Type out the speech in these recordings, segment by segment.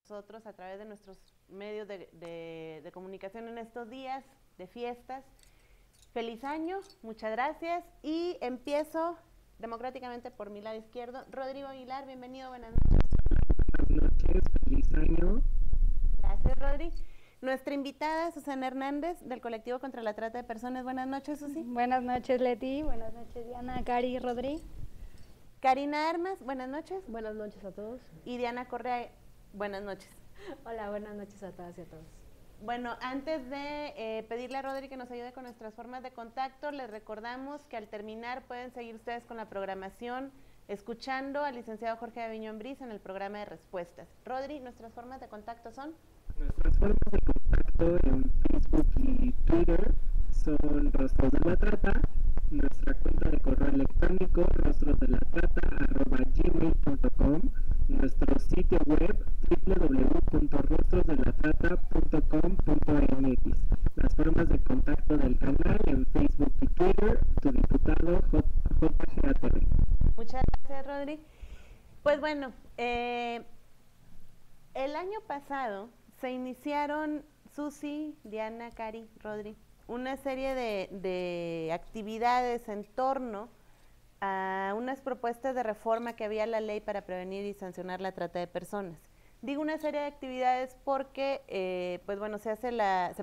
nosotros a través de nuestros medios de comunicación en estos días de fiestas. Feliz año, muchas gracias, y empiezo democráticamente por mi lado izquierdo. Rodrigo Aguilar, bienvenido, buenas noches. Buenas noches, feliz año. Gracias, Rodri. Nuestra invitada, Susana Hernández, del colectivo contra la trata de personas. Buenas noches, Susi. Buenas noches, Leti. Buenas noches, Diana, Cari, Rodri. Karina Armas, buenas noches. Buenas noches a todos. Y Diana Correa, buenas noches. Hola, buenas noches a todas y a todos. Bueno, antes de pedirle a Rodri que nos ayude con nuestras formas de contacto, les recordamos que al terminar pueden seguir ustedes con la programación, escuchando al licenciado Jorge Aviñón Briz en el programa de respuestas. Rodri, ¿nuestras formas de contacto son? Nuestras formas de contacto en Facebook y Twitter son Rostros de la Trata, nuestra cuenta de correo electrónico rostrosdelatrata@gmail.com, nuestro sitio web www.rostrosdelatrata.com.mx, las formas de contacto del canal en Facebook y Twitter, tu diputado JGATV. Muchas gracias, Rodri. Pues bueno, el año pasado se iniciaron, Susi, Diana, Cari, Rodri, una serie de actividades en torno a unas propuestas de reforma que había a la ley para prevenir y sancionar la trata de personas. Digo una serie de actividades porque, pues bueno, se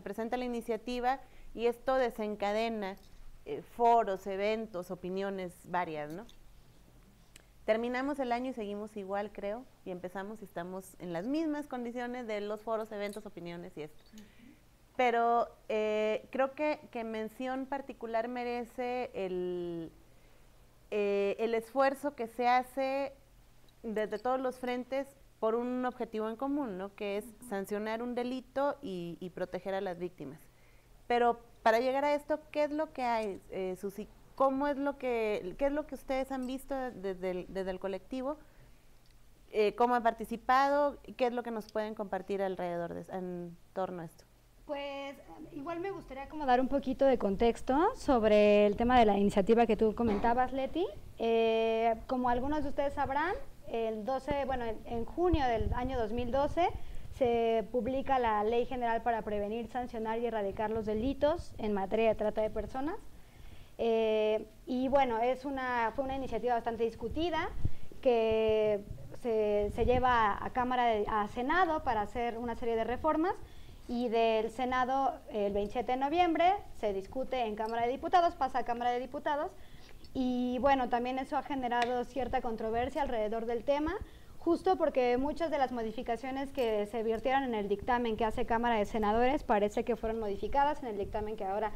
presenta la iniciativa y esto desencadena foros, eventos, opiniones varias, ¿no? Terminamos el año y seguimos igual, creo, y empezamos y estamos en las mismas condiciones de los foros, eventos, opiniones y esto. Pero creo que mención particular merece el esfuerzo que se hace desde todos los frentes por un objetivo en común, ¿no? Que es sancionar un delito y proteger a las víctimas. Pero para llegar a esto, ¿qué es lo que hay, Susi? ¿Qué es lo que ustedes han visto desde el colectivo? ¿Cómo han participado? ¿Qué es lo que nos pueden compartir alrededor en torno a esto? Pues igual me gustaría como dar un poquito de contexto sobre el tema de la iniciativa que tú comentabas, Leti. Como algunos de ustedes sabrán, en junio del año 2012 se publica la Ley General para prevenir, sancionar y erradicar los delitos en materia de trata de personas. Y bueno, fue una iniciativa bastante discutida que se lleva a Senado para hacer una serie de reformas, y del Senado el 27 de noviembre se discute en Cámara de Diputados, pasa a Cámara de Diputados, y bueno, también eso ha generado cierta controversia alrededor del tema, justo porque muchas de las modificaciones que se virtieron en el dictamen que hace Cámara de Senadores parece que fueron modificadas en el dictamen que ahora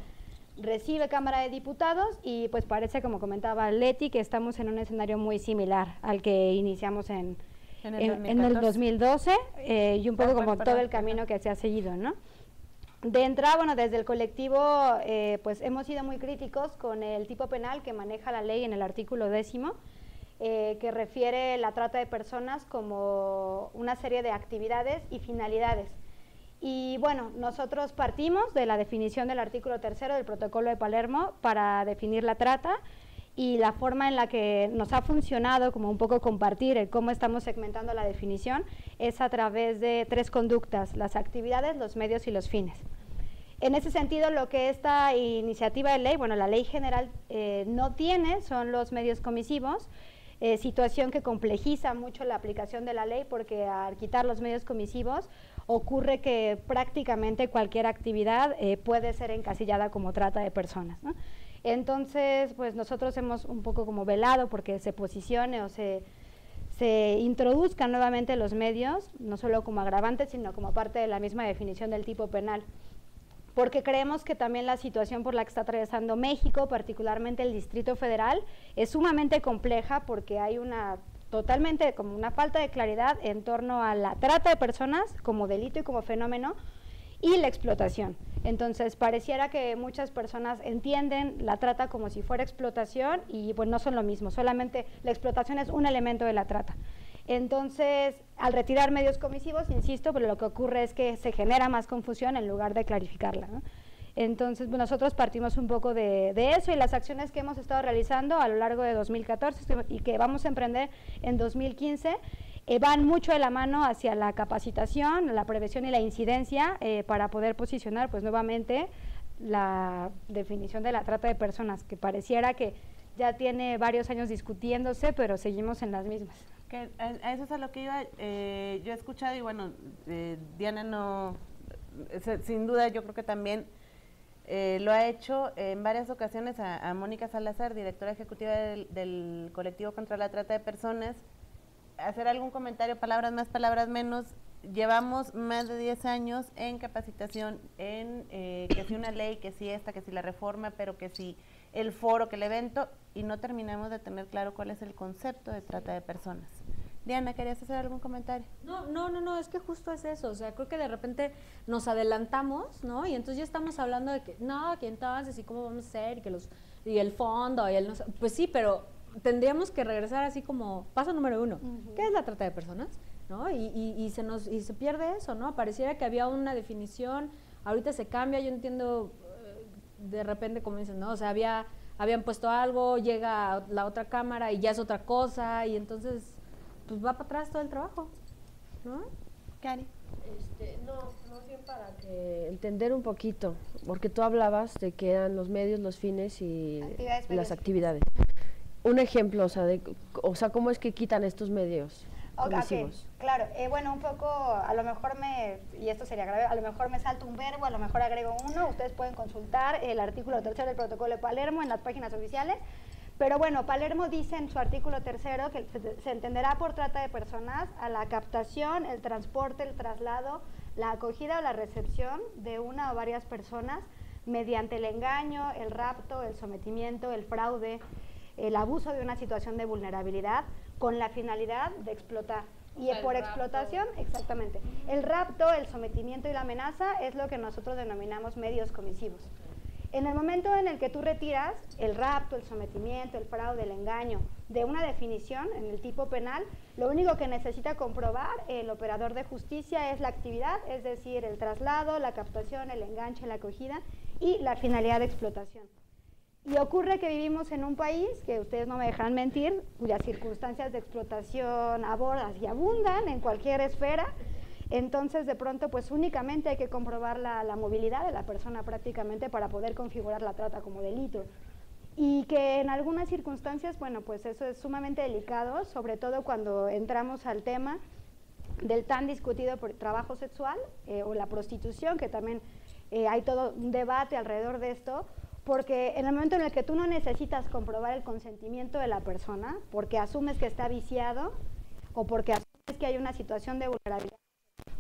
recibe Cámara de Diputados, y pues parece, como comentaba Leti, que estamos en un escenario muy similar al que iniciamos en el 2012 y un poco como todo el camino que se ha seguido, ¿no? De entrada, bueno, desde el colectivo pues hemos sido muy críticos con el tipo penal que maneja la ley en el artículo 10, que refiere la trata de personas como una serie de actividades y finalidades. Y bueno, nosotros partimos de la definición del artículo 3 del Protocolo de Palermo para definir la trata, y la forma en la que nos ha funcionado como un poco compartir el cómo estamos segmentando la definición es a través de 3 conductas: las actividades, los medios y los fines. En ese sentido, lo que esta iniciativa de ley, bueno, la ley general no tiene, son los medios comisivos, situación que complejiza mucho la aplicación de la ley, porque al quitar los medios comisivos ocurre que prácticamente cualquier actividad puede ser encasillada como trata de personas, ¿no? Entonces, pues nosotros hemos un poco como velado porque se posicione o se introduzcan nuevamente los medios, no solo como agravantes, sino como parte de la misma definición del tipo penal, porque creemos que también la situación por la que está atravesando México, particularmente el Distrito Federal, es sumamente compleja, porque hay totalmente como una falta de claridad en torno a la trata de personas como delito y como fenómeno, y la explotación. Entonces pareciera que muchas personas entienden la trata como si fuera explotación, y pues no son lo mismo, solamente la explotación es un elemento de la trata. Entonces, al retirar medios comisivos, insisto, pero lo que ocurre es que se genera más confusión en lugar de clarificarla, ¿no? Entonces, pues nosotros partimos un poco de eso, y las acciones que hemos estado realizando a lo largo de 2014 y que vamos a emprender en 2015 van mucho de la mano hacia la capacitación, la prevención y la incidencia para poder posicionar pues nuevamente la definición de la trata de personas, que pareciera que ya tiene varios años discutiéndose, pero seguimos en las mismas. Que a eso es a lo que iba. Yo he escuchado y bueno, Diana no, sin duda yo creo que también lo ha hecho en varias ocasiones a Mónica Salazar, directora ejecutiva del colectivo contra la trata de personas, hacer algún comentario, palabras más, palabras menos. Llevamos más de 10 años en capacitación, en que si una ley, que si esta, que si la reforma, pero que si el foro, que el evento, y no terminamos de tener claro cuál es el concepto de trata de personas. Diana, ¿querías hacer algún comentario? No, es que justo es eso, o sea, creo que de repente nos adelantamos, ¿no? Y entonces ya estamos hablando de que, no, que entonces, ¿y cómo vamos a hacer? Y el fondo, y el no sé, pues sí, pero tendríamos que regresar así como, paso número 1, ¿qué es la trata de personas? ¿No? Y se pierde eso, ¿no? Pareciera que había una definición, ahorita se cambia, yo entiendo de repente como dicen, ¿no? O sea, habían puesto algo, llega la otra cámara y ya es otra cosa, y entonces pues va para atrás todo el trabajo, ¿no? Cari. Más bien para que entender un poquito, porque tú hablabas de que eran los medios, los fines y las actividades. Un ejemplo, o sea, ¿cómo es que quitan estos medios comisivos? Claro, bueno, un poco, a lo mejor y esto sería grave, a lo mejor me salto un verbo, a lo mejor agrego uno, ustedes pueden consultar el artículo 3 del protocolo de Palermo en las páginas oficiales, pero bueno, Palermo dice en su artículo 3 que se entenderá por trata de personas a la captación, el transporte, el traslado, la acogida o la recepción de una o varias personas mediante el engaño, el rapto, el sometimiento, el fraude, el abuso de una situación de vulnerabilidad con la finalidad de explotar. Y por explotación, exactamente. El rapto, el sometimiento y la amenaza es lo que nosotros denominamos medios comisivos. En el momento en el que tú retiras el rapto, el sometimiento, el fraude, el engaño de una definición en el tipo penal, lo único que necesita comprobar el operador de justicia es la actividad, es decir, el traslado, la captación, el enganche, la acogida y la finalidad de explotación. Y ocurre que vivimos en un país, que ustedes no me dejarán mentir, cuyas circunstancias de explotación abundan en cualquier esfera. Entonces, de pronto, pues únicamente hay que comprobar la movilidad de la persona prácticamente para poder configurar la trata como delito. Y que en algunas circunstancias, bueno, pues eso es sumamente delicado, sobre todo cuando entramos al tema del tan discutido por trabajo sexual o la prostitución, que también hay todo un debate alrededor de esto, porque en el momento en el que tú no necesitas comprobar el consentimiento de la persona, porque asumes que está viciado o porque asumes que hay una situación de vulnerabilidad,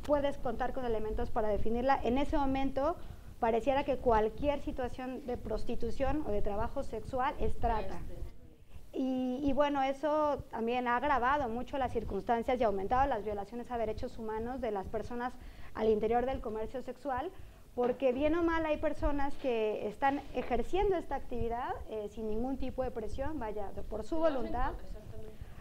puedes contar con elementos para definirla. En ese momento pareciera que cualquier situación de prostitución o de trabajo sexual es trata. Y bueno, eso también ha agravado mucho las circunstancias y ha aumentado las violaciones a derechos humanos de las personas al interior del comercio sexual, porque bien o mal hay personas que están ejerciendo esta actividad sin ningún tipo de presión, vaya, por su voluntad,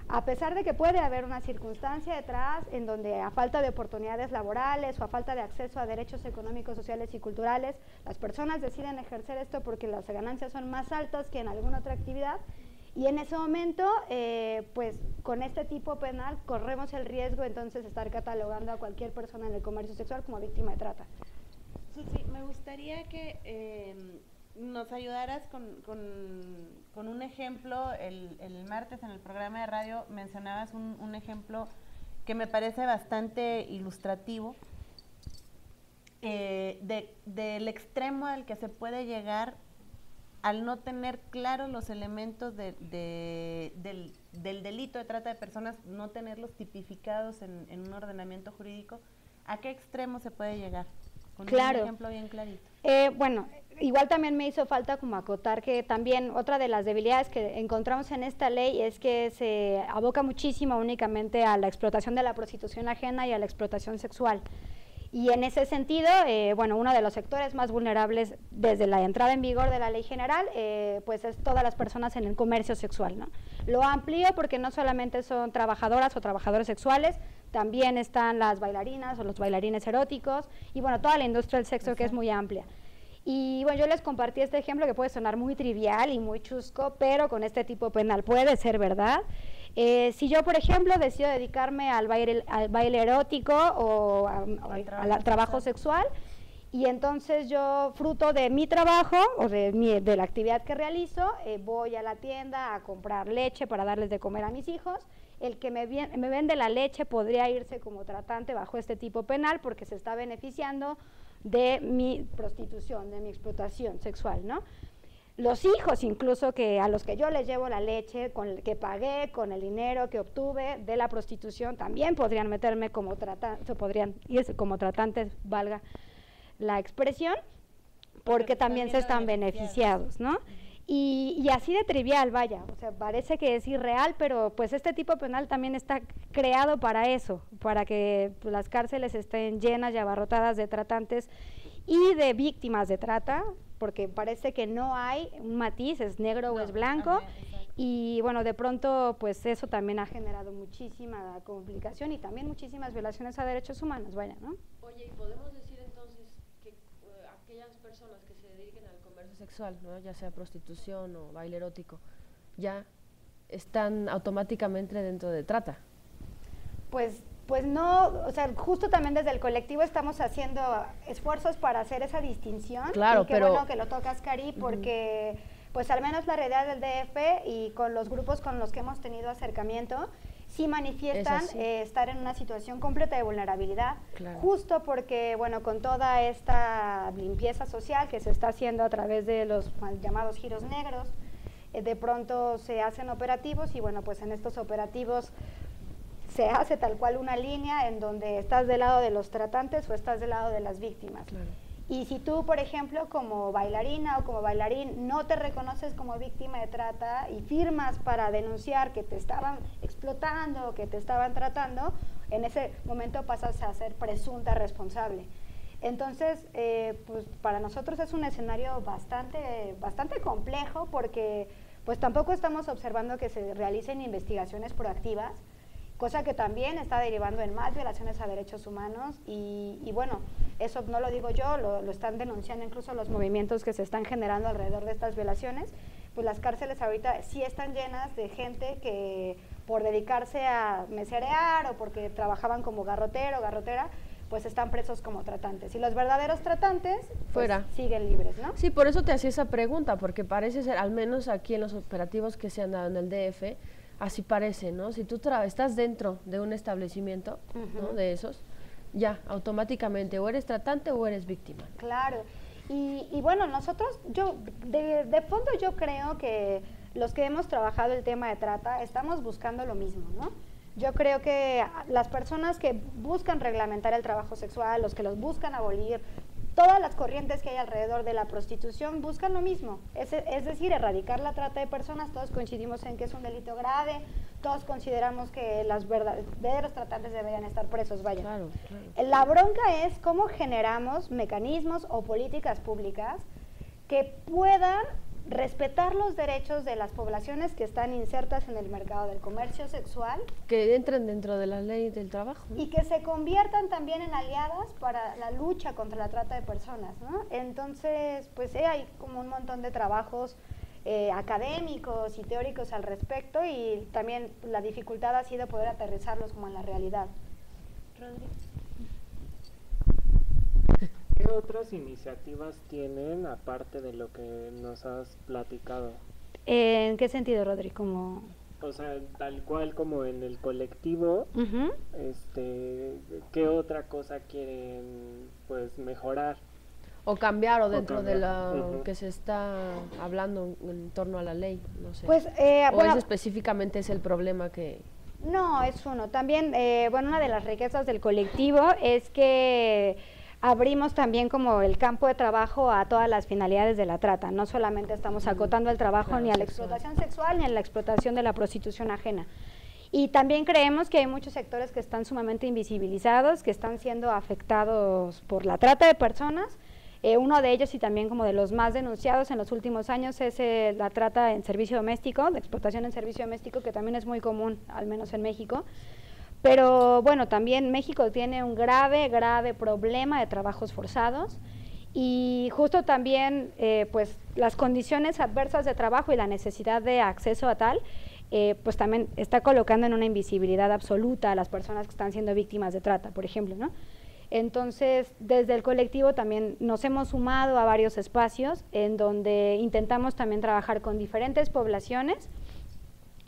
a pesar de que puede haber una circunstancia detrás en donde a falta de oportunidades laborales o a falta de acceso a derechos económicos, sociales y culturales, las personas deciden ejercer esto porque las ganancias son más altas que en alguna otra actividad, y en ese momento, pues con este tipo penal corremos el riesgo entonces de estar catalogando a cualquier persona en el comercio sexual como víctima de trata. Susi, me gustaría que nos ayudaras con un ejemplo. El martes en el programa de radio mencionabas un ejemplo que me parece bastante ilustrativo del extremo al que se puede llegar al no tener claros los elementos del delito de trata de personas, no tenerlos tipificados en un ordenamiento jurídico. ¿A qué extremo se puede llegar? Con un ejemplo bien clarito. Bueno, igual también me hizo falta como acotar que también otra de las debilidades que encontramos en esta ley es que se aboca muchísimo únicamente a la explotación de la prostitución ajena y a la explotación sexual. Y en ese sentido, bueno, uno de los sectores más vulnerables desde la entrada en vigor de la ley general, pues es todas las personas en el comercio sexual, ¿no? Lo amplío porque no solamente son trabajadoras o trabajadores sexuales, también están las bailarinas o los bailarines eróticos y bueno, toda la industria del sexo que es muy amplia. Y bueno, yo les compartí este ejemplo que puede sonar muy trivial y muy chusco, pero con este tipo penal puede ser verdad. Si yo, por ejemplo, decido dedicarme al baile erótico o al trabajo sexual, y entonces yo, fruto de mi trabajo o de la actividad que realizo, voy a la tienda a comprar leche para darles de comer a mis hijos. El que me vende la leche podría irse como tratante bajo este tipo penal porque se está beneficiando de mi prostitución, de mi explotación sexual, ¿no? Los hijos incluso a los que yo les llevo la leche, que pagué con el dinero que obtuve de la prostitución, también podrían meterme como tratante, podrían irse como tratantes, valga la expresión, porque también se están beneficiados, ¿no? Y así de trivial, vaya, o sea, parece que es irreal, pero pues este tipo penal también está creado para eso, para que pues, las cárceles estén llenas y abarrotadas de tratantes y de víctimas de trata, porque parece que no hay un matiz, es negro o es blanco, y bueno, de pronto pues eso también ha generado muchísima complicación y también muchísimas violaciones a derechos humanos, vaya, ¿no? Oye, ¿y podemos decir entonces que aquellas personas que se dediquen al comercio sexual, ¿no? Ya sea prostitución o baile erótico, ya están automáticamente dentro de trata? Pues no, o sea, justo también desde el colectivo estamos haciendo esfuerzos para hacer esa distinción. Claro, y qué pero bueno que lo tocas, Cari, porque pues al menos la realidad del DF y con los grupos con los que hemos tenido acercamiento, sí manifiestan estar en una situación completa de vulnerabilidad, justo porque, bueno, con toda esta limpieza social que se está haciendo a través de los llamados giros negros, de pronto se hacen operativos y, bueno, pues en estos operativos se hace tal cual una línea en donde estás del lado de los tratantes o estás del lado de las víctimas. Claro. Y si tú, por ejemplo, como bailarina o como bailarín no te reconoces como víctima de trata y firmas para denunciar que te estaban explotando o que te estaban tratando, en ese momento pasas a ser presunta responsable. Entonces, pues para nosotros es un escenario bastante complejo porque pues tampoco estamos observando que se realicen investigaciones proactivas, cosa que también está derivando en más violaciones a derechos humanos y bueno, eso no lo digo yo, lo están denunciando incluso los movimientos que se están generando alrededor de estas violaciones. Pues las cárceles ahorita sí están llenas de gente que por dedicarse a meserear o porque trabajaban como garrotero o garrotera, pues están presos como tratantes. Y los verdaderos tratantes pues, siguen libres, ¿no? Sí, por eso te hacía esa pregunta, porque parece ser, al menos aquí en los operativos que se han dado en el DF, así parece, ¿no? Si tú estás dentro de un establecimiento, ¿no? De esos, ya, automáticamente, o eres tratante o eres víctima. Claro, y bueno, nosotros, de fondo yo creo que los que hemos trabajado el tema de trata estamos buscando lo mismo, ¿no? Yo creo que las personas que buscan reglamentar el trabajo sexual, los que los buscan abolir, todas las corrientes que hay alrededor de la prostitución buscan lo mismo, es decir, erradicar la trata de personas. Todos coincidimos en que es un delito grave, todos consideramos que los verdaderos tratantes deberían estar presos, vaya. Claro. La bronca es cómo generamos mecanismos o políticas públicas que puedan respetar los derechos de las poblaciones que están insertas en el mercado del comercio sexual. Que entren dentro de la ley del trabajo, ¿no? Y que se conviertan también en aliadas para la lucha contra la trata de personas, ¿no? Entonces, pues hay como un montón de trabajos académicos y teóricos al respecto y también la dificultad ha sido poder aterrizarlos como en la realidad. Rodrigo. ¿Qué otras iniciativas tienen aparte de lo que nos has platicado? ¿En qué sentido, Rodri? Como... O sea, tal cual como en el colectivo, ¿qué otra cosa quieren pues mejorar? O cambiar, o dentro de lo que se está hablando en torno a la ley, no sé. Pues, o bueno, eso específicamente es el problema que... No, es uno. También, bueno, una de las riquezas del colectivo es que abrimos también como el campo de trabajo a todas las finalidades de la trata. No solamente estamos acotando el trabajo ni a la explotación sexual ni a la explotación de la prostitución ajena. Y también creemos que hay muchos sectores que están sumamente invisibilizados, que están siendo afectados por la trata de personas. Uno de ellos y también como de los más denunciados en los últimos años es la trata en servicio doméstico, la explotación en servicio doméstico, que también es muy común, al menos en México. Pero bueno, también México tiene un grave problema de trabajos forzados y justo también pues las condiciones adversas de trabajo y la necesidad de acceso a tal pues también está colocando en una invisibilidad absoluta a las personas que están siendo víctimas de trata, por ejemplo, ¿no? Entonces, desde el colectivo también nos hemos sumado a varios espacios en donde intentamos también trabajar con diferentes poblaciones.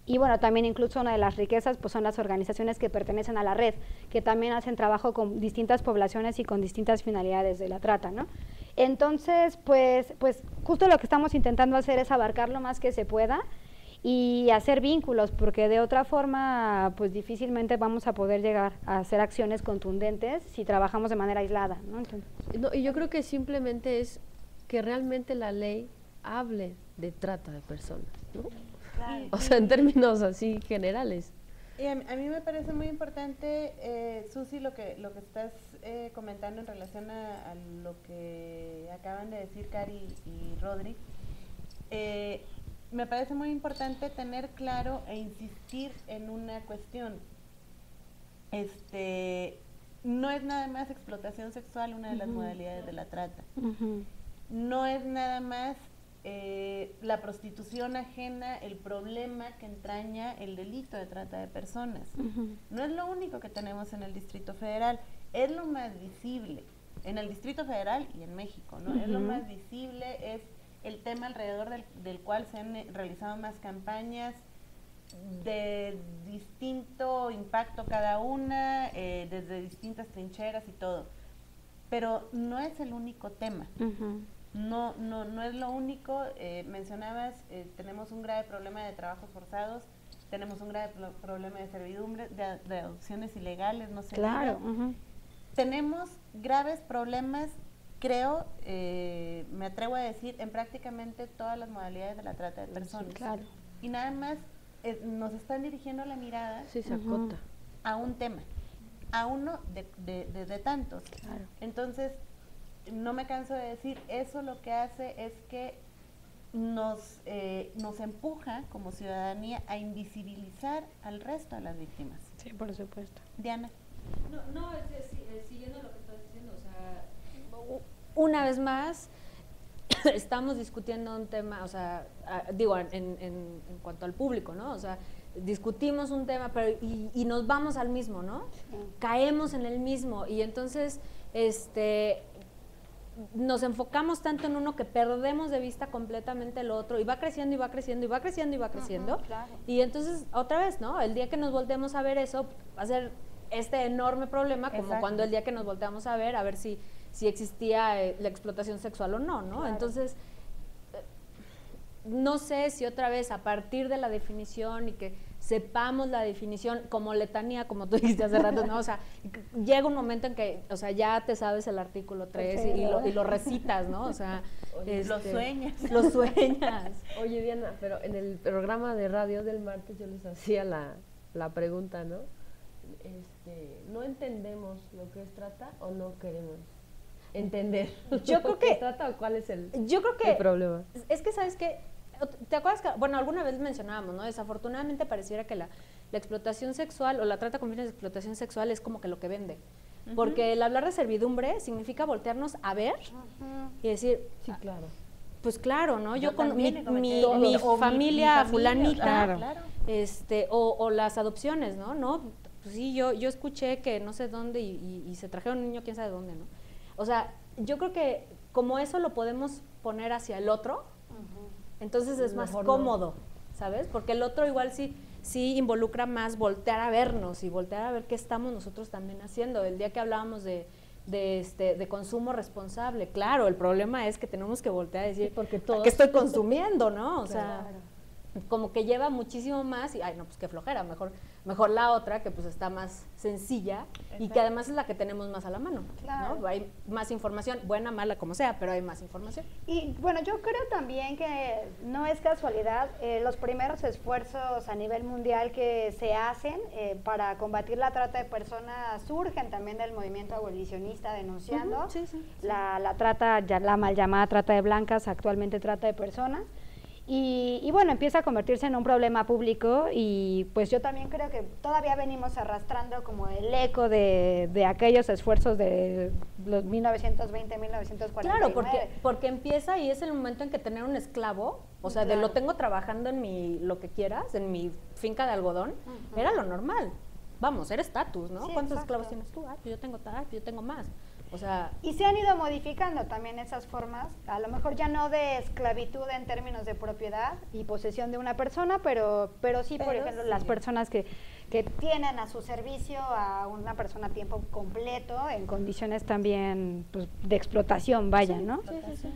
Y bueno, también incluso una de las riquezas pues son las organizaciones que pertenecen a la red, que también hacen trabajo con distintas poblaciones y con distintas finalidades de la trata, ¿no? Entonces, pues justo lo que estamos intentando hacer es abarcar lo más que se pueda y hacer vínculos, porque de otra forma pues difícilmente vamos a poder llegar a hacer acciones contundentes si trabajamos de manera aislada, ¿no? Entonces, No, y yo creo que simplemente es que realmente la ley hable de trata de personas, ¿no? Claro. O sea, en términos así generales. Y a mí me parece muy importante, Susi, lo que estás comentando en relación a lo que acaban de decir Cari y Rodri. Me parece muy importante tener claro e insistir en una cuestión. No es nada más explotación sexual una de las modalidades de la trata. No es nada más la prostitución ajena, el problema que entraña el delito de trata de personas. No es lo único que tenemos en el Distrito Federal, es lo más visible en el Distrito Federal y en México, ¿no? Es lo más visible, es el tema alrededor del cual se han realizado más campañas de distinto impacto cada una, desde distintas trincheras y todo. Pero no es el único tema. No es lo único. Mencionabas, tenemos un grave problema de trabajos forzados, tenemos un grave problema de servidumbre, de adopciones ilegales, no sé. claro. Tenemos graves problemas, creo, me atrevo a decir, en prácticamente todas las modalidades de la trata de personas. Claro. Y nada más nos están dirigiendo la mirada Sí, se acota. a un tema, a uno de tantos. Claro. Entonces, no me canso de decir, eso lo que hace es que nos empuja como ciudadanía a invisibilizar al resto de las víctimas. Sí, por supuesto. Diana. No, siguiendo lo que estás diciendo, o sea, una vez más estamos discutiendo un tema, o sea, digo, en cuanto al público, ¿no? O sea, discutimos un tema, pero y nos vamos al mismo, ¿no? Sí. Caemos en el mismo y entonces, nos enfocamos tanto en uno que perdemos de vista completamente el otro y va creciendo y va creciendo y va creciendo y va creciendo. Claro. Y entonces, otra vez, ¿no? El día que nos volteemos a ver eso, va a ser este enorme problema, como Exacto. cuando el día que nos volteamos a ver si existía la explotación sexual o no, ¿no? Claro. Entonces, no sé si otra vez a partir de la definición y que sepamos la definición como letanía, como tú dijiste hace rato, ¿no? O sea, llega un momento en que, o sea, ya te sabes el artículo 3 Sí, y lo recitas, ¿no? O sea, Lo sueñas. Lo sueñas. Oye, Diana, pero en el programa de radio del martes yo les hacía la pregunta, ¿no? ¿No entendemos lo que es trata o no queremos entender Yo creo lo que es que- trata o cuál es el problema? Es que, ¿sabes qué? ¿Te acuerdas que, bueno, alguna vez mencionábamos, ¿no? Desafortunadamente pareciera que la explotación sexual o la trata con fines de explotación sexual es como que lo que vende. Porque el hablar de servidumbre significa voltearnos a ver y decir, Sí, claro. pues claro, ¿no? Yo con también he mi cometido- familia mi fulanita, claro. o las adopciones, ¿no? Pues sí, yo escuché que no sé dónde y se trajeron un niño quién sabe dónde, ¿no? O sea, yo creo que como eso lo podemos poner hacia el otro, entonces es más Mejor no. cómodo, ¿sabes? Porque el otro igual sí involucra más voltear a vernos y voltear a ver qué estamos nosotros también haciendo. El día que hablábamos de consumo responsable, claro, el problema es que tenemos que voltear a decir, Sí, porque todos- ¿qué estoy consumiendo, no? O sea, Claro. como que lleva muchísimo más y, ay, no, pues qué flojera, mejor la otra que pues está más sencilla y que además es la que tenemos más a la mano, Claro. ¿no? Hay más información, buena, mala, como sea, pero hay más información. Y bueno, yo creo también que no es casualidad los primeros esfuerzos a nivel mundial que se hacen para combatir la trata de personas surgen también del movimiento abolicionista denunciando Sí, sí. la trata, ya la mal llamada trata de blancas, actualmente trata de personas. Y bueno, empieza a convertirse en un problema público y pues yo también creo que todavía venimos arrastrando como el eco de aquellos esfuerzos de los 1920, 1949. Claro, porque empieza y es el momento en que tener un esclavo, o sea, de lo tengo trabajando en mi, lo que quieras, en mi finca de algodón, era lo normal. Vamos, era estatus, ¿no? Sí, ¿Cuántos exacto. esclavos tienes tú? Ah, pues yo tengo tal, pues yo tengo más. O sea, y se han ido modificando también esas formas, a lo mejor ya no de esclavitud en términos de propiedad y posesión de una persona, pero sí, por ejemplo, las personas que tienen a su servicio a una persona a tiempo completo en condiciones también pues, de explotación, vaya, sí, ¿no? Sí.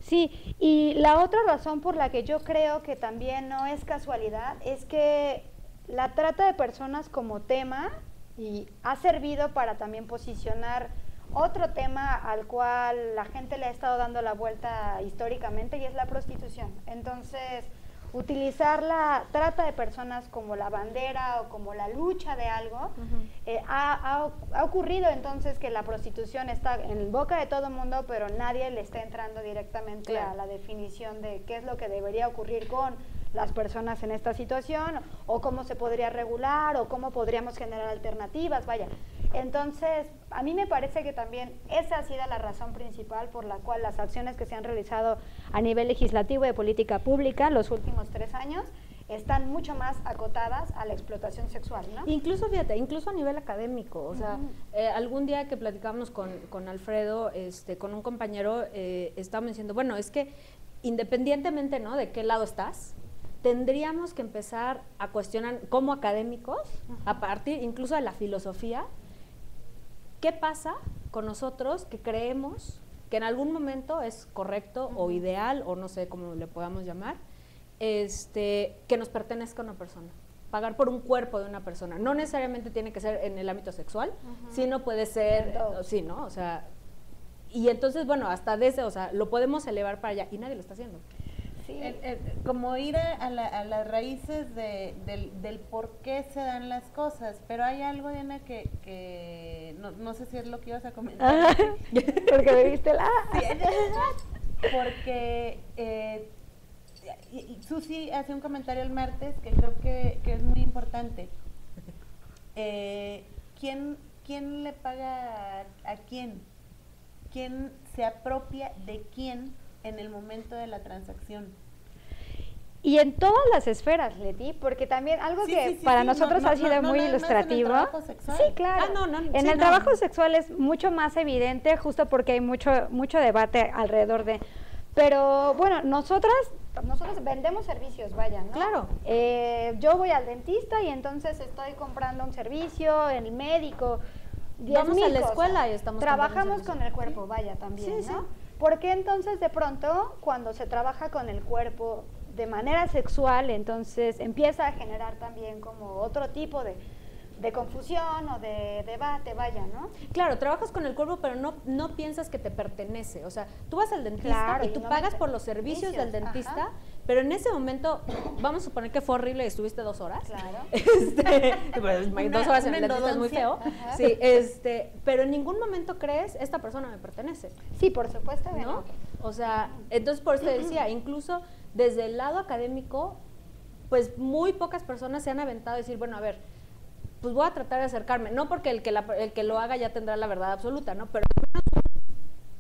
Sí, y la otra razón por la que yo creo que también no es casualidad es que la trata de personas como tema y ha servido para también posicionar otro tema al cual la gente le ha estado dando la vuelta históricamente y es la prostitución. Entonces, utilizar la trata de personas como la bandera o como la lucha de algo, ha ocurrido entonces que la prostitución está en boca de todo el mundo, pero nadie le está entrando directamente a la definición de qué es lo que debería ocurrir con las personas en esta situación, o cómo se podría regular, o cómo podríamos generar alternativas, vaya. Entonces, a mí me parece que también esa ha sido la razón principal por la cual las acciones que se han realizado a nivel legislativo y de política pública los últimos 3 años están mucho más acotadas a la explotación sexual, ¿no? Incluso, fíjate, incluso a nivel académico, o sea, algún día que platicábamos con Alfredo, con un compañero, estábamos diciendo, bueno, es que independientemente, ¿no?, de qué lado estás, tendríamos que empezar a cuestionar como académicos, a partir incluso de la filosofía, ¿qué pasa con nosotros que creemos que en algún momento es correcto o ideal, o no sé cómo le podamos llamar, que nos pertenezca a una persona? Pagar por un cuerpo de una persona. No necesariamente tiene que ser en el ámbito sexual, sino puede ser, sí, ¿no? O sea, y entonces, bueno, hasta desde, o sea, lo podemos elevar para allá y nadie lo está haciendo. Sí. Como ir a las raíces del por qué se dan las cosas, pero hay algo, Diana, que no sé si es lo que ibas a comentar. Porque me viste la... Porque Susi hace un comentario el martes que creo que es muy importante. ¿Quién le paga a quién? ¿Quién se apropia de quién en el momento de la transacción? Y en todas las esferas, Leti, porque también algo que para nosotros ha sido muy ilustrativo. ¿En el trabajo sexual? Sí, claro. En el trabajo sexual es mucho más evidente, justo porque hay mucho debate alrededor de... Pero bueno, nosotros vendemos servicios, vaya, ¿no? Claro. Yo voy al dentista y entonces estoy comprando un servicio, el médico... Vamos a la escuela y estamos trabajamos con el cuerpo, vaya, también, sí, ¿no? Sí. ¿Por qué entonces de pronto cuando se trabaja con el cuerpo de manera sexual, entonces empieza a generar también como otro tipo de confusión o de debate, vaya, ¿no? Claro, trabajas con el cuerpo, pero no piensas que te pertenece. O sea, tú vas al dentista Claro, y tú pagas por los servicios del dentista, pero en ese momento, vamos a suponer que fue horrible y estuviste 2 horas. Claro. Pues, 2 horas en el dentista es muy feo. Sí, pero en ningún momento crees, esta persona me pertenece. Sí, por supuesto, ¿no? O sea, entonces por eso te decía, incluso desde el lado académico, pues muy pocas personas se han aventado a decir, bueno, a ver, pues voy a tratar de acercarme, no porque el que lo haga ya tendrá la verdad absoluta, ¿no? Pero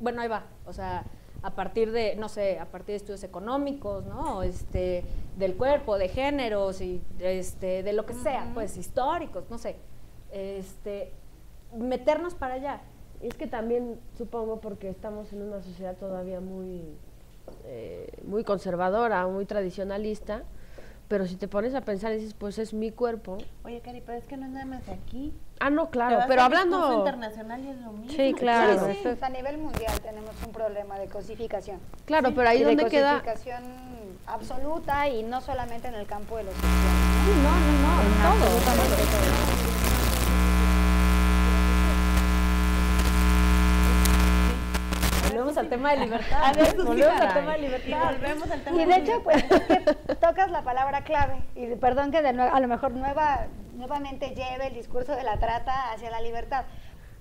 bueno, ahí va, o sea, a partir de, no sé, a partir de estudios económicos, ¿no? Del cuerpo, de géneros y de lo que sea, pues históricos, no sé, meternos para allá. Es que también, supongo, porque estamos en una sociedad todavía muy conservadora, muy tradicionalista, pero si te pones a pensar y dices, pues es mi cuerpo. Oye, Cari, pero es que no es nada más de aquí. Ah, no, claro, pero hablando... internacional y es lo mismo. Sí, claro. Sí, sí. A nivel mundial tenemos un problema de cosificación. Claro, pero ahí donde queda... cosificación absoluta y no solamente en el campo de los sexual. No, absolutamente todo. Volvemos al tema de libertad. Volvemos al tema de libertad. Y de hecho, pues, es que tocas la palabra clave. Y perdón que a lo mejor nuevamente lleve el discurso de la trata hacia la libertad.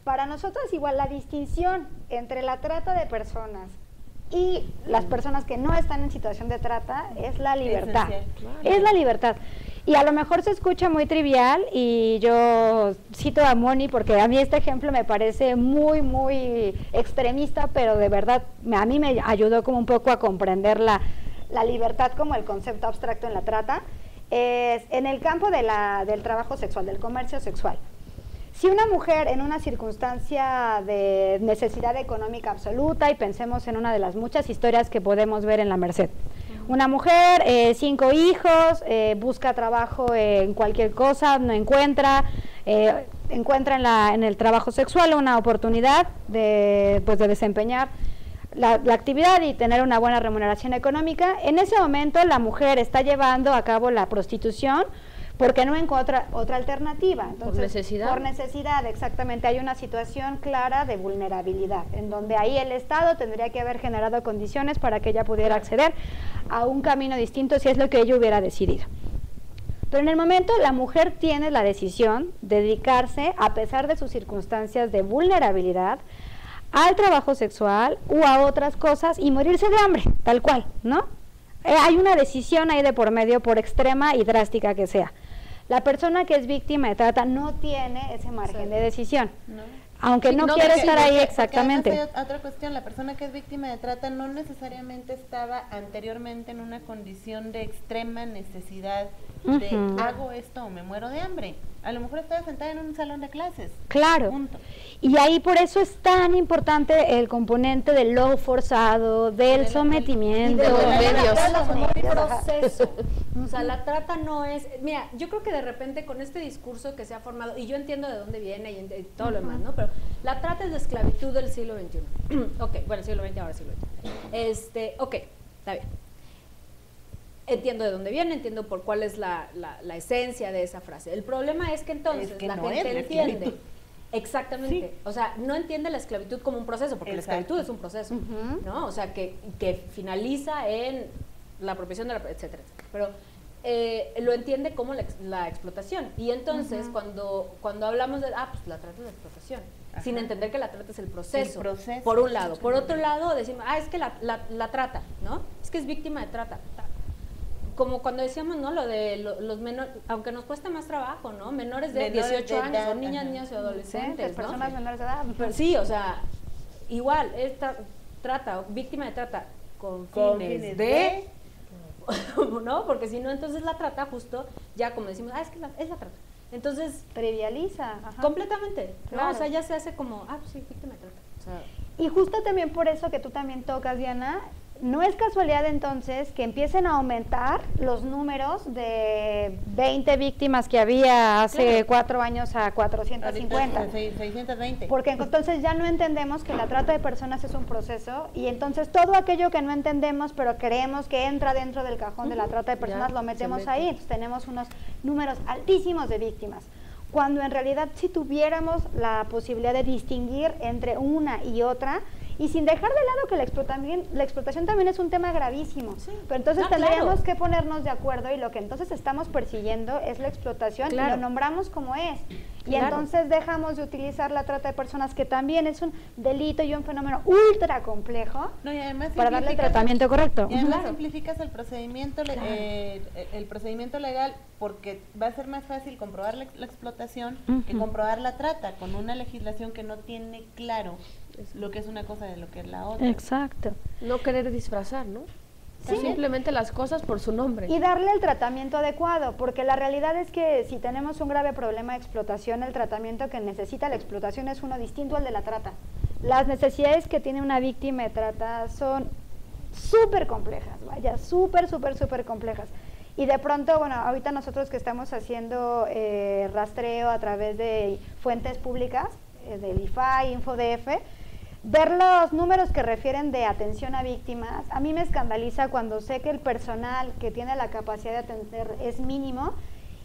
Para nosotros igual la distinción entre la trata de personas y las personas que no están en situación de trata es la libertad. Esencial. Es la libertad. Y a lo mejor se escucha muy trivial y yo cito a Moni porque a mí este ejemplo me parece muy, muy extremista, pero de verdad a mí me ayudó como un poco a comprender la libertad como el concepto abstracto en la trata. Es en el campo del trabajo sexual, del comercio sexual. Si una mujer en una circunstancia de necesidad económica absoluta, y pensemos en una de las muchas historias que podemos ver en La Merced, una mujer, 5 hijos, busca trabajo en cualquier cosa, no encuentra, encuentra en el trabajo sexual una oportunidad de desempeñar la actividad y tener una buena remuneración económica. En ese momento la mujer está llevando a cabo la prostitución porque no encuentra otra alternativa. Entonces, por necesidad. Por necesidad, exactamente. Hay una situación clara de vulnerabilidad, en donde ahí el Estado tendría que haber generado condiciones para que ella pudiera acceder a un camino distinto si es lo que ella hubiera decidido. Pero en el momento la mujer tiene la decisión de dedicarse, a pesar de sus circunstancias de vulnerabilidad, al trabajo sexual u a otras cosas y morirse de hambre, tal cual, ¿no? Hay una decisión ahí de por medio, por extrema y drástica que sea. La persona que es víctima de trata no tiene ese margen de decisión, aunque Sí, no quiere estar ahí exactamente. Porque además hay otra cuestión, la persona que es víctima de trata no necesariamente estaba anteriormente en una condición de extrema necesidad de hago esto o me muero de hambre. A lo mejor estaba sentada en un salón de clases. Claro. Punto. Y ahí por eso es tan importante el componente del lo forzado, del sometimiento. Y de los medios. medios, Proceso. O sea, la trata no es... Mira, yo creo que de repente con este discurso que se ha formado, y yo entiendo de dónde viene y todo lo demás, ¿no? Pero la trata es la esclavitud del siglo XXI. Ok, bueno, siglo XX, ahora siglo XXI. Ok, está bien. Entiendo de dónde viene, entiendo por cuál es la esencia de esa frase. El problema es que entonces Es que la no gente es la entiende... esclavitud. Exactamente, Sí. o sea, no entiende la esclavitud como un proceso, porque Exacto. la esclavitud es un proceso, ¿no? O sea, que finaliza en la apropiación de la... etcétera, etcétera. Pero lo entiende como la explotación. Y entonces, cuando hablamos de, pues la trata es la explotación, sin entender que la trata es el proceso, por un lado. Por otro lado, decimos, es que la trata, ¿no? Es que es víctima de trata. Como cuando decíamos, ¿no? Lo de los menores, aunque nos cuesta más trabajo, ¿no? Menores de 18 años, son niñas, niños y adolescentes, Sí, ¿no? personas menores de edad. Pero sí, o sea, igual, esta trata, víctima de trata, con fines de... ¿no? Porque si no, entonces la trata justo, ya como decimos, es que es la trata. Entonces... trivializa. Completamente, Claro. ¿no? O sea, ya se hace como, pues sí, víctima de trata. O sea, Y justo también por eso que tú también tocas, Diana, no es casualidad entonces que empiecen a aumentar los números de 20 víctimas que había hace 4 años a 450. Ahorita 620. Porque entonces ya no entendemos que la trata de personas es un proceso y entonces todo aquello que no entendemos pero creemos que entra dentro del cajón de la trata de personas Ya, lo se metemos mete. ahí. Entonces tenemos unos números altísimos de víctimas. Cuando en realidad si tuviéramos la posibilidad de distinguir entre una y otra, y sin dejar de lado que la explotación también es un tema gravísimo, pero entonces tendríamos que ponernos de acuerdo y lo que entonces estamos persiguiendo es la explotación y lo nombramos como es. Y entonces dejamos de utilizar la trata de personas, que también es un delito y un fenómeno ultra complejo, No, y además para darle el simplificas- tratamiento correcto. Y además Claro. simplificas el procedimiento, el procedimiento legal, porque va a ser más fácil comprobar la explotación que comprobar la trata, con una legislación que no tiene claro lo que es una cosa de lo que es la otra. Exacto. No querer disfrazar, ¿no? Sí. Simplemente las cosas por su nombre. Y darle el tratamiento adecuado, porque la realidad es que si tenemos un grave problema de explotación, el tratamiento que necesita la explotación es uno distinto al de la trata. Las necesidades que tiene una víctima de trata son súper complejas, vaya, súper complejas. Y de pronto, bueno, ahorita nosotros que estamos haciendo rastreo a través de fuentes públicas, del IFAI, InfoDF, ver los números que refieren de atención a víctimas, a mí me escandaliza cuando sé que el personal que tiene la capacidad de atender es mínimo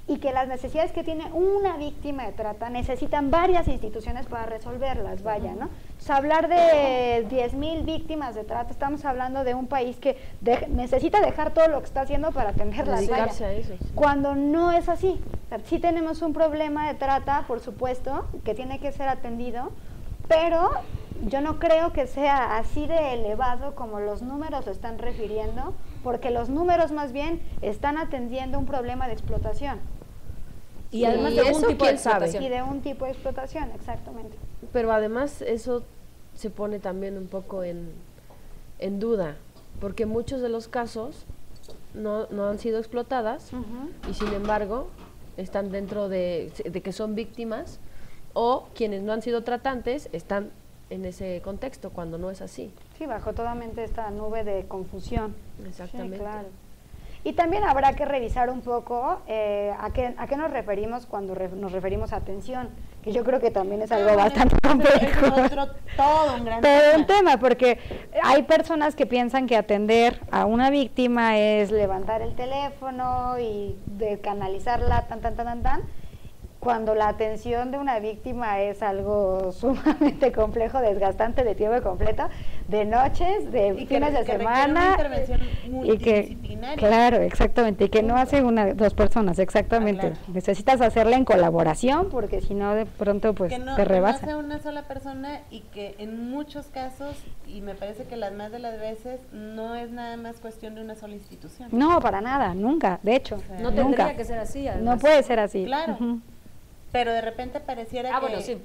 y que las necesidades que tiene una víctima de trata necesitan varias instituciones para resolverlas, vaya, ¿no? O sea, hablar de 10,000 víctimas de trata, estamos hablando de un país que necesita dejar todo lo que está haciendo para atenderlas, Dedicarse vaya. a eso. Sí. Cuando no es así. O sea, sí tenemos un problema de trata, por supuesto, que tiene que ser atendido, pero yo no creo que sea así de elevado como los números lo están refiriendo, porque los números más bien están atendiendo un problema de explotación. Y además de un tipo de explotación. Y de un tipo de explotación, exactamente. Pero además eso se pone también un poco en duda, porque muchos de los casos no han sido explotadas y sin embargo están dentro de que son víctimas, o quienes no han sido tratantes están en ese contexto cuando no es así. Sí, bajo totalmente esta nube de confusión. Exactamente. Sí, claro. Y también habrá que revisar un poco a qué nos referimos cuando nos referimos a atención, que yo creo que también es algo bastante complejo. Todo un gran tema, porque hay personas que piensan que atender a una víctima es levantar el teléfono y de canalizarla tan, cuando la atención de una víctima es algo sumamente complejo, desgastante, de tiempo completo, de noches, de fines de semana, una intervención y multidisciplinaria. claro, exactamente, y que no hace dos personas, exactamente. Claro. Necesitas hacerla en colaboración, porque si no de pronto pues te rebasa. Que no sea una sola persona, y que en muchos casos, y me parece que las más de las veces, no es nada más cuestión de una sola institución. No, para nada, nunca, de hecho. No tendría que ser así, además. No puede ser así. Claro. Pero de repente pareciera que bueno, sí.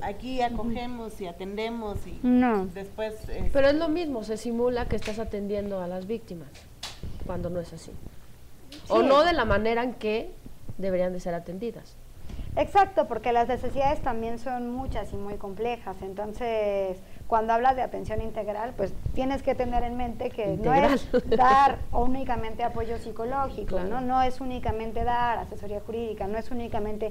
aquí acogemos y atendemos y después... Pero es lo mismo, se simula que estás atendiendo a las víctimas, cuando no es así. Sí. O no de la manera en que deberían de ser atendidas. Exacto, porque las necesidades también son muchas y muy complejas. Entonces, cuando hablas de atención integral, pues tienes que tener en mente que no es dar únicamente apoyo psicológico, claro. No es únicamente dar asesoría jurídica, no es únicamente...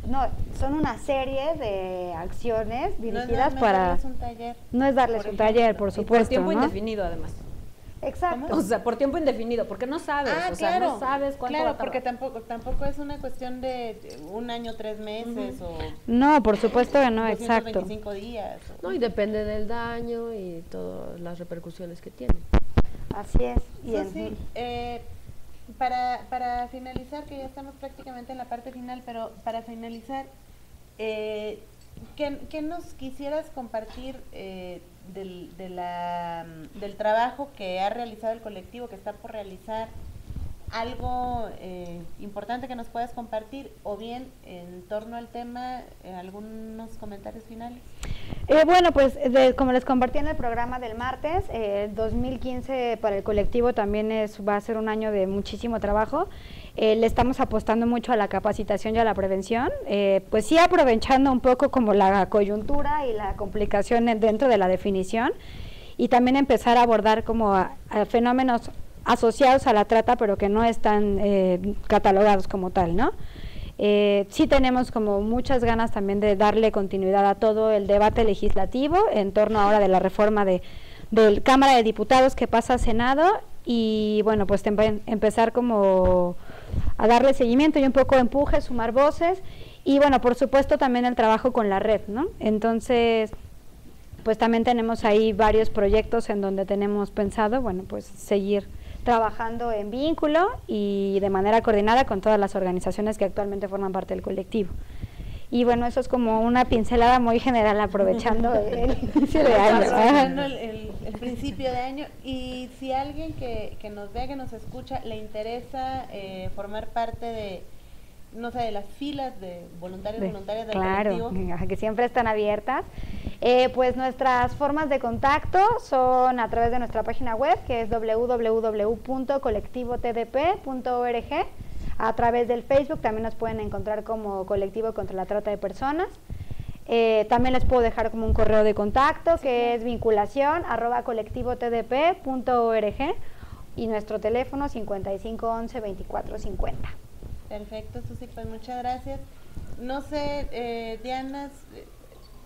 No, son una serie de acciones dirigidas para... Un taller, no es darles un taller, por supuesto. Por tiempo indefinido, además. Exacto. ¿Cómo? O sea, por tiempo indefinido, porque no sabes, sea, no sabes cuánto va a tardar. Porque tampoco es una cuestión de 1 año, 3 meses, o... No, por supuesto que no, exacto. 225 días. No, y depende del daño y todas las repercusiones que tiene. Así es. Sí, para finalizar, que ya estamos prácticamente en la parte final, pero para finalizar, ¿qué nos quisieras compartir del trabajo que ha realizado el colectivo, que está por realizar? ¿Algo importante que nos puedas compartir, o bien en torno al tema, algunos comentarios finales? Bueno, pues como les compartí en el programa del martes, 2015 para el colectivo también va a ser un año de muchísimo trabajo. Le estamos apostando mucho a la capacitación y a la prevención, pues sí, aprovechando un poco como la coyuntura y la complicación dentro de la definición, y también empezar a abordar como a fenómenos asociados a la trata, pero que no están catalogados como tal, ¿no? Sí tenemos como muchas ganas también de darle continuidad a todo el debate legislativo en torno ahora de la reforma de Cámara de Diputados que pasa a Senado, y bueno, pues empezar como a darle seguimiento y un poco empuje, sumar voces, y bueno, por supuesto también el trabajo con la red, ¿no? Entonces, pues también tenemos ahí varios proyectos en donde tenemos pensado, bueno, pues seguir trabajando en vínculo y de manera coordinada con todas las organizaciones que actualmente forman parte del colectivo. Y bueno, eso es como una pincelada muy general, aprovechando el inicio de año. El principio de año. Y si alguien que nos vea, que nos escucha, le interesa formar parte de, no sé, de las filas de voluntarios, voluntarias del colectivo. Claro, que siempre están abiertas. Pues nuestras formas de contacto son a través de nuestra página web, que es www.colectivotdp.org. A través del Facebook también nos pueden encontrar como Colectivo contra la Trata de Personas. También les puedo dejar como un correo de contacto, que es vinculación@colectivotdp.org, y nuestro teléfono 5511-2450. Perfecto, Susi, pues muchas gracias. No sé, Diana,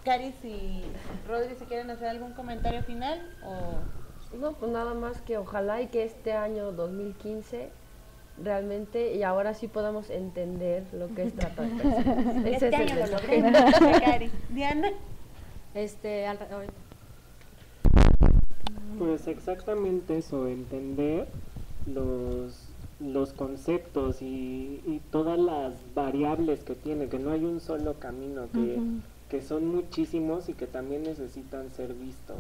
Caris y Rodri, si quieren hacer algún comentario final, o... No, pues nada más que ojalá y que este año 2015 realmente, y ahora sí podamos entender lo que es trata de personas. Este año lo logré. Caris. Diana. Pues exactamente eso, entender los conceptos y todas las variables que tiene, que no hay un solo camino, que que son muchísimos y que también necesitan ser vistos.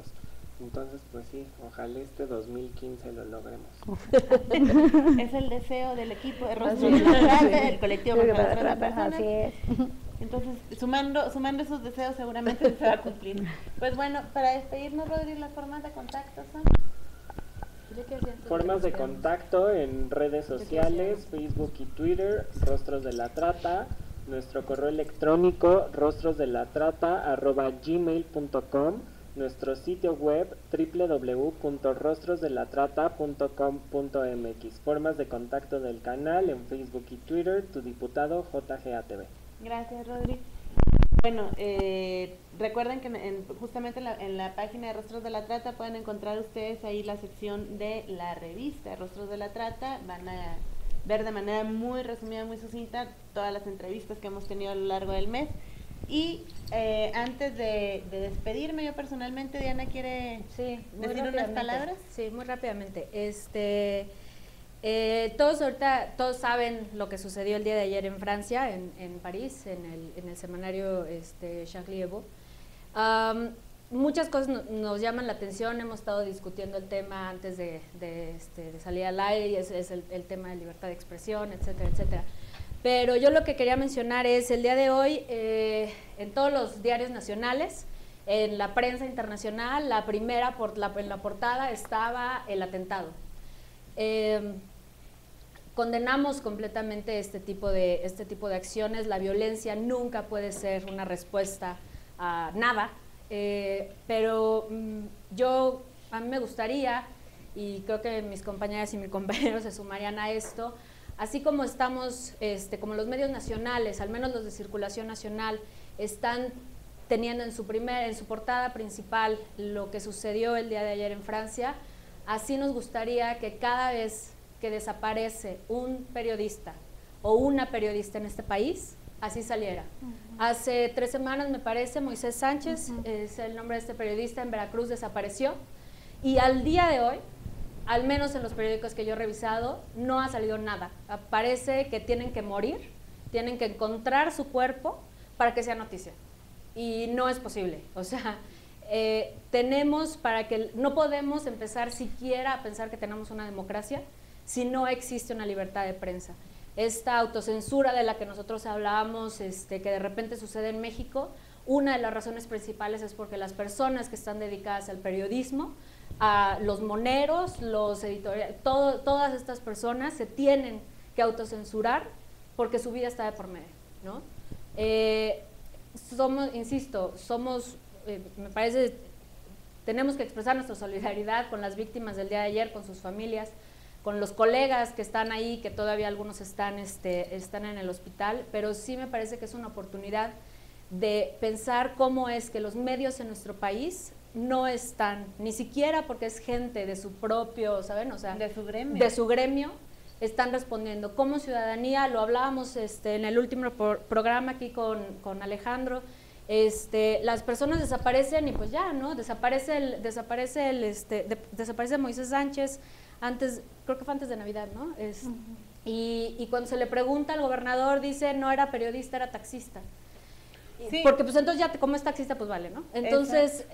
Entonces, pues sí, ojalá este 2015 lo logremos. Es el deseo del equipo de Rostros de la Trata, del colectivo Rostros de la Trata. Así es. Entonces, sumando esos deseos seguramente se va a cumplir. Pues bueno, para despedirnos, Rodri, las formas de contacto son... Formas de contacto en redes sociales, Facebook y Twitter, Rostros de la Trata, nuestro correo electrónico rostrosdelatrata@gmail.com, nuestro sitio web www.rostrosdelatrata.com.mx. Formas de contacto del canal en Facebook y Twitter, tu diputado JGATV. Gracias, Rodri. Bueno, recuerden que justamente en la página de Rostros de la Trata pueden encontrar ustedes ahí la sección de la revista Rostros de la Trata. Van a ver de manera muy resumida, muy sucinta, todas las entrevistas que hemos tenido a lo largo del mes. Y antes de despedirme, yo personalmente, Diana, ¿quiere decir unas palabras? Sí, muy rápidamente. Todos saben lo que sucedió el día de ayer en Francia, en París, en el semanario Charlie Hebdo. Muchas cosas nos llaman la atención, hemos estado discutiendo el tema antes de salir al aire, y es el tema de libertad de expresión, etcétera, etcétera. Pero yo lo que quería mencionar es el día de hoy, en todos los diarios nacionales, en la prensa internacional, en la portada estaba el atentado. Condenamos completamente este tipo de acciones. La violencia nunca puede ser una respuesta a nada, pero a mí me gustaría, y creo que mis compañeras y mis compañeros se sumarían a esto, así como estamos, como los medios nacionales, al menos los de circulación nacional, están teniendo en su portada principal lo que sucedió el día de ayer en Francia, así nos gustaría que cada vez que desaparece un periodista o una periodista en este país, así saliera. Hace 3 semanas, me parece, Moisés Sánchez, es el nombre de este periodista, en Veracruz desapareció, y al día de hoy, al menos en los periódicos que yo he revisado, no ha salido nada. Parece que tienen que morir, tienen que encontrar su cuerpo para que sea noticia, y no es posible. O sea, no podemos empezar siquiera a pensar que tenemos una democracia si no existe una libertad de prensa. Esta autocensura de la que nosotros hablábamos, que de repente sucede en México, una de las razones principales es porque las personas que están dedicadas al periodismo, a los moneros, los editoriales, todas estas personas se tienen que autocensurar porque su vida está de por medio, ¿no? Me parece, tenemos que expresar nuestra solidaridad con las víctimas del día de ayer, con sus familias, con los colegas que están ahí, que todavía algunos están en el hospital, pero sí me parece que es una oportunidad de pensar cómo es que los medios en nuestro país no están, ni siquiera porque es gente de su propio, ¿saben? O sea, de su gremio, están respondiendo. Como ciudadanía, lo hablábamos en el último programa aquí con Alejandro, las personas desaparecen y pues ya, ¿no? Desaparece Moisés Sánchez, creo que fue antes de Navidad, ¿no? Y cuando se le pregunta al gobernador, dice, no era periodista, era taxista. Sí. Porque pues entonces ya como es taxista, pues vale, ¿no? Entonces,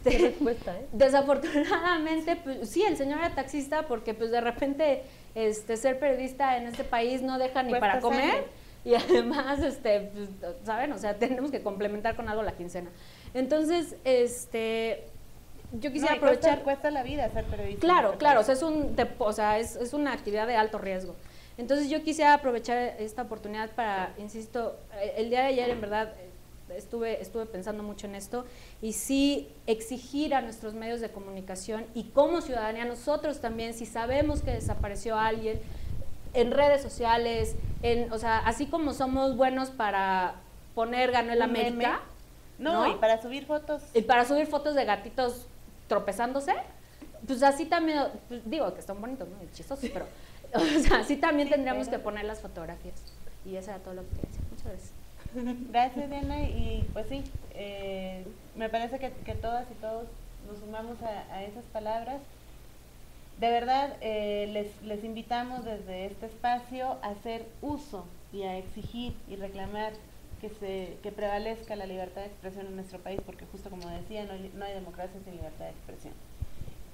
respuesta, desafortunadamente, pues sí, el señor era taxista porque pues de repente ser periodista en este país no deja ni para comer, y además, pues, ¿saben? O sea, tenemos que complementar con algo la quincena. Entonces, yo quisiera aprovechar... Cuesta la vida ser periodista. Claro, o sea, es una actividad de alto riesgo. Entonces yo quisiera aprovechar esta oportunidad para, insisto, el día de ayer en verdad estuve pensando mucho en esto, y sí exigir a nuestros medios de comunicación y como ciudadanía nosotros también, si sabemos que desapareció alguien, en redes sociales, o sea, así como somos buenos para poner ganó el América, ¿no? Y para subir fotos. Y para subir fotos de gatitos tropezándose, pues así también, pues digo que están bonitos, ¿no? Y chistosos, pero o sea, así también tendríamos que poner las fotografías. Y eso era todo lo que quería decir. Muchas gracias. Gracias, Diana, y pues sí, me parece que todas y todos nos sumamos a esas palabras. De verdad, les invitamos desde este espacio a hacer uso y a exigir y reclamar que prevalezca la libertad de expresión en nuestro país, porque justo como decía, no hay democracia sin libertad de expresión.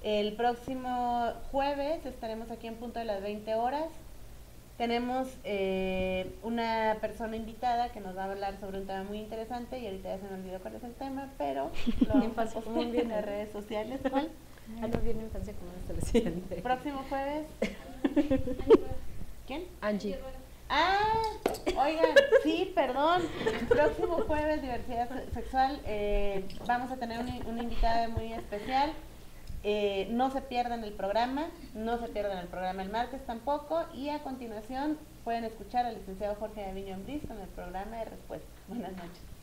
El próximo jueves estaremos aquí en punto de las 20 horas. Tenemos una persona invitada que nos va a hablar sobre un tema muy interesante y ahorita ya se me olvidó cuál es el tema, pero lo vamos a postear en las redes sociales. ¿Cuál? No viene infancia como es el siguiente. Próximo jueves. ¿Quién? Angie. Ah, oigan, sí, perdón. Próximo jueves, diversidad sexual, vamos a tener una invitada muy especial. No se pierdan el programa, el martes tampoco, y a continuación pueden escuchar al licenciado Jorge Gaviño Ambriz con el programa de respuesta. Buenas noches.